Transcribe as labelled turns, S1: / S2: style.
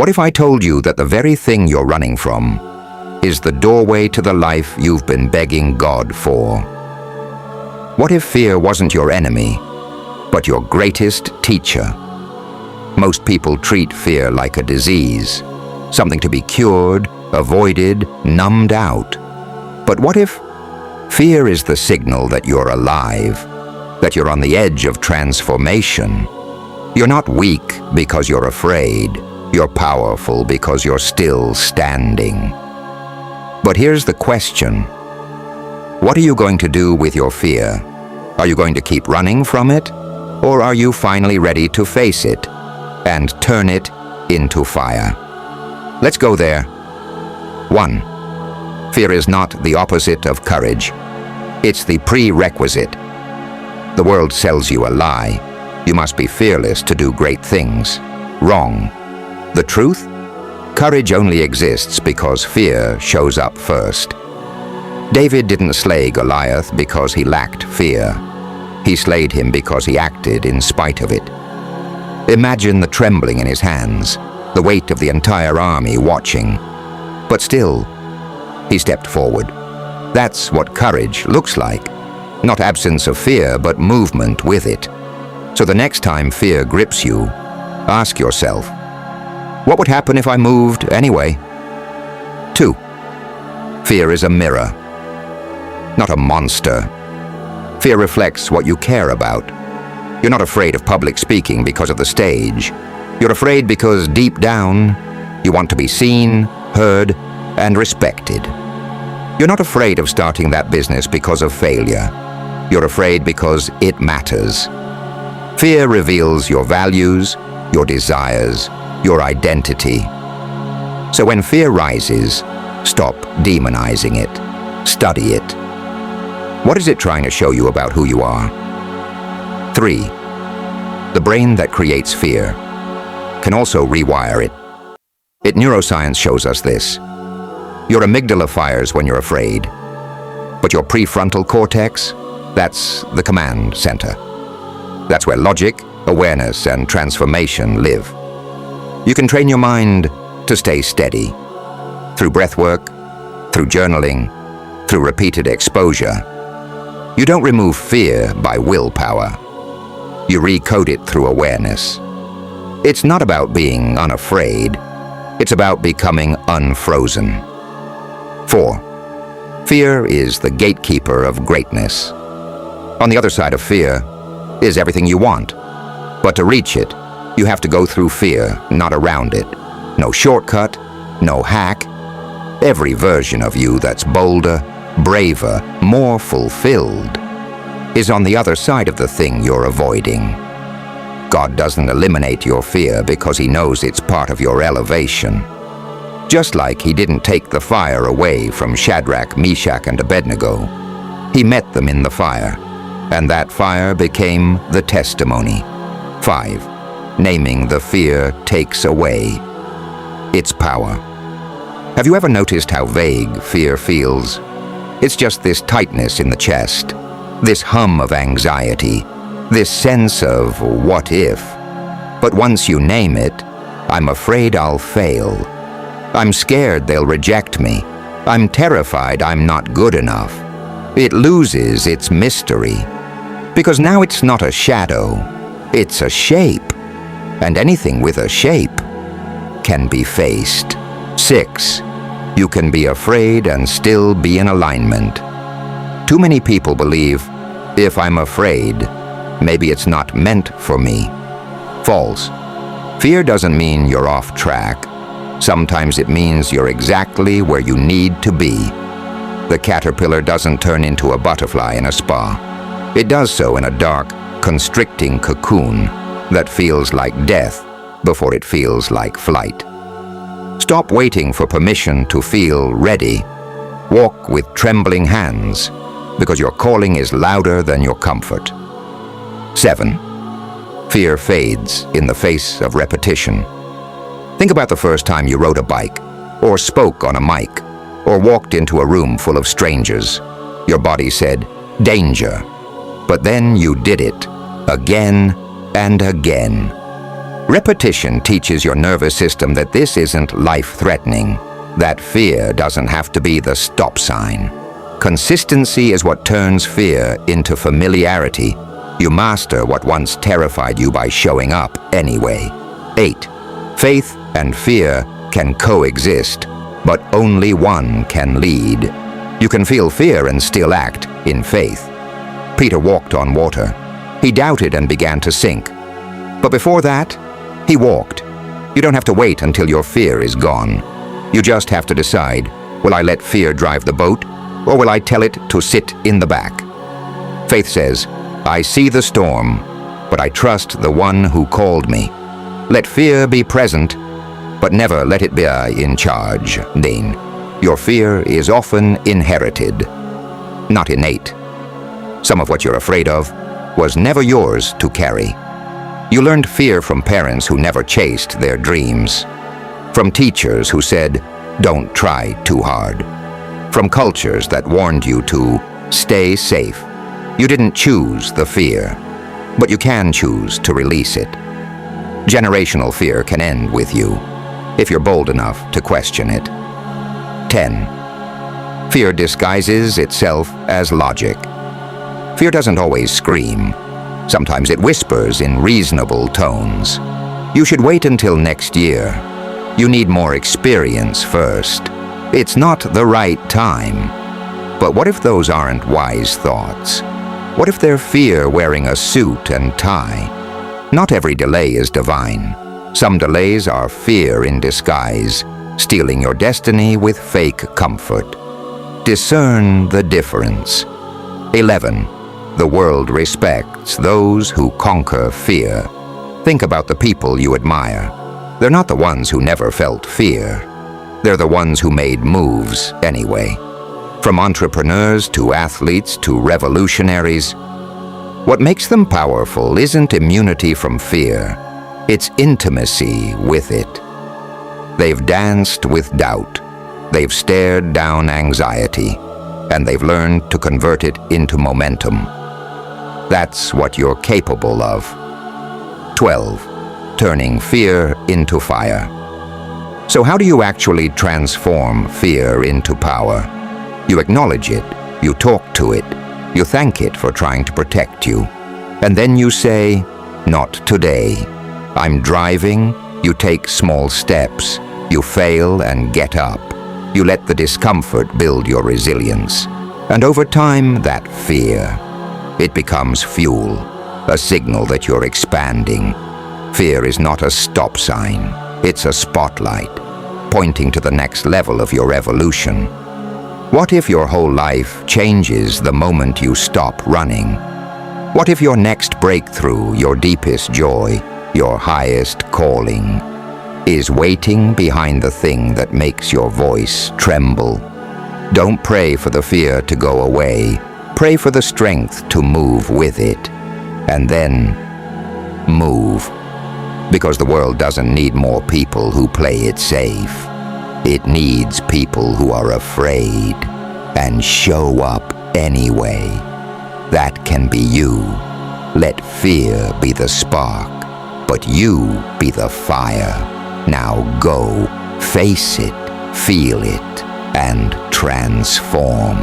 S1: What if I told you that the very thing you're running from is the doorway to the life you've been begging God for? What if fear wasn't your enemy, but your greatest teacher? Most people treat fear like a disease, something to be cured, avoided, numbed out. But what if fear is the signal that you're alive, that you're on the edge of transformation? You're not weak because you're afraid. You're powerful because you're still standing. But here's the question. What are you going to do with your fear? Are you going to keep running from it? Or are you finally ready to face it and turn it into fire? Let's go there. 1. Fear is not the opposite of courage. It's the prerequisite. The world sells you a lie. You must be fearless to do great things. Wrong. The truth? Courage only exists because fear shows up first. David didn't slay Goliath because he lacked fear. He slayed him because he acted in spite of it. Imagine the trembling in his hands, the weight of the entire army watching. But still, he stepped forward. That's what courage looks like. Not absence of fear, but movement with it. So the next time fear grips you, ask yourself, what would happen if I moved anyway? 2. Fear is a mirror, not a monster. Fear reflects what you care about. You're not afraid of public speaking because of the stage. You're afraid because deep down, you want to be seen, heard, and respected. You're not afraid of starting that business because of failure. You're afraid because it matters. Fear reveals your values, your desires, your identity. So when fear rises, stop demonizing it. Study it. What is it trying to show you about who you are? 3. The brain that creates fear can also rewire it. Neuroscience shows us this. Your amygdala fires when you're afraid, but your prefrontal cortex, that's the command center. That's where logic, awareness, and transformation live. You can train your mind to stay steady through breathwork, through journaling, through repeated exposure. You don't remove fear by willpower. You recode it through awareness. It's not about being unafraid. It's about becoming unfrozen. 4. Fear is the gatekeeper of greatness. On the other side of fear is everything you want. But to reach it, you have to go through fear, not around it. No shortcut, no hack. Every version of you that's bolder, braver, more fulfilled is on the other side of the thing you're avoiding. God doesn't eliminate your fear because he knows it's part of your elevation. Just like he didn't take the fire away from Shadrach, Meshach, and Abednego, he met them in the fire, and that fire became the testimony. 5. Naming the fear takes away its power. Have you ever noticed how vague fear feels? It's just this tightness in the chest, this hum of anxiety, this sense of what if. But once you name it, I'm afraid I'll fail. I'm scared they'll reject me. I'm terrified I'm not good enough. It loses its mystery. Because now it's not a shadow, it's a shape. And anything with a shape can be faced. 6. You can be afraid and still be in alignment. Too many people believe, if I'm afraid, maybe it's not meant for me. False. Fear doesn't mean you're off track. Sometimes it means you're exactly where you need to be. The caterpillar doesn't turn into a butterfly in a spa. It does so in a dark, constricting cocoon that feels like death before it feels like flight. Stop waiting for permission to feel ready. Walk with trembling hands, because your calling is louder than your comfort. 7. Fear fades in the face of repetition. Think about the first time you rode a bike, or spoke on a mic, or walked into a room full of strangers. Your body said, "Danger." But then you did it, again and again. Repetition teaches your nervous system that this isn't life-threatening, that fear doesn't have to be the stop sign. Consistency is what turns fear into familiarity. You master what once terrified you by showing up anyway. 8. Faith and fear can coexist, but only one can lead. You can feel fear and still act in faith. Peter walked on water. He doubted and began to sink. But before that, he walked. You don't have to wait until your fear is gone. You just have to decide, will I let fear drive the boat, or will I tell it to sit in the back? Faith says, I see the storm, but I trust the one who called me. Let fear be present, but never let it be in charge. Dean, your fear is often inherited, not innate. Some of what you're afraid of was never yours to carry. You learned fear from parents who never chased their dreams, from teachers who said, don't try too hard, from cultures that warned you to stay safe. You didn't choose the fear, but you can choose to release it. Generational fear can end with you, if you're bold enough to question it. 10. Fear disguises itself as logic. Fear doesn't always scream. Sometimes it whispers in reasonable tones. You should wait until next year. You need more experience first. It's not the right time. But what if those aren't wise thoughts? What if they're fear wearing a suit and tie? Not every delay is divine. Some delays are fear in disguise, stealing your destiny with fake comfort. Discern the difference. 11. The world respects those who conquer fear. Think about the people you admire. They're not the ones who never felt fear. They're the ones who made moves anyway. From entrepreneurs to athletes to revolutionaries. What makes them powerful isn't immunity from fear. It's intimacy with it. They've danced with doubt. They've stared down anxiety. And they've learned to convert it into momentum. That's what you're capable of. 12. Turning fear into fire. So how do you actually transform fear into power? You acknowledge it, you talk to it, you thank it for trying to protect you. And then you say, not today. I'm driving, you take small steps, you fail and get up. You let the discomfort build your resilience. And over time, that fear, it becomes fuel, a signal that you're expanding. Fear is not a stop sign, it's a spotlight, pointing to the next level of your evolution. What if your whole life changes the moment you stop running? What if your next breakthrough, your deepest joy, your highest calling, is waiting behind the thing that makes your voice tremble? Don't pray for the fear to go away. Pray for the strength to move with it. And then move. Because the world doesn't need more people who play it safe. It needs people who are afraid and show up anyway. That can be you. Let fear be the spark, but you be the fire. Now go, face it, feel it, and transform.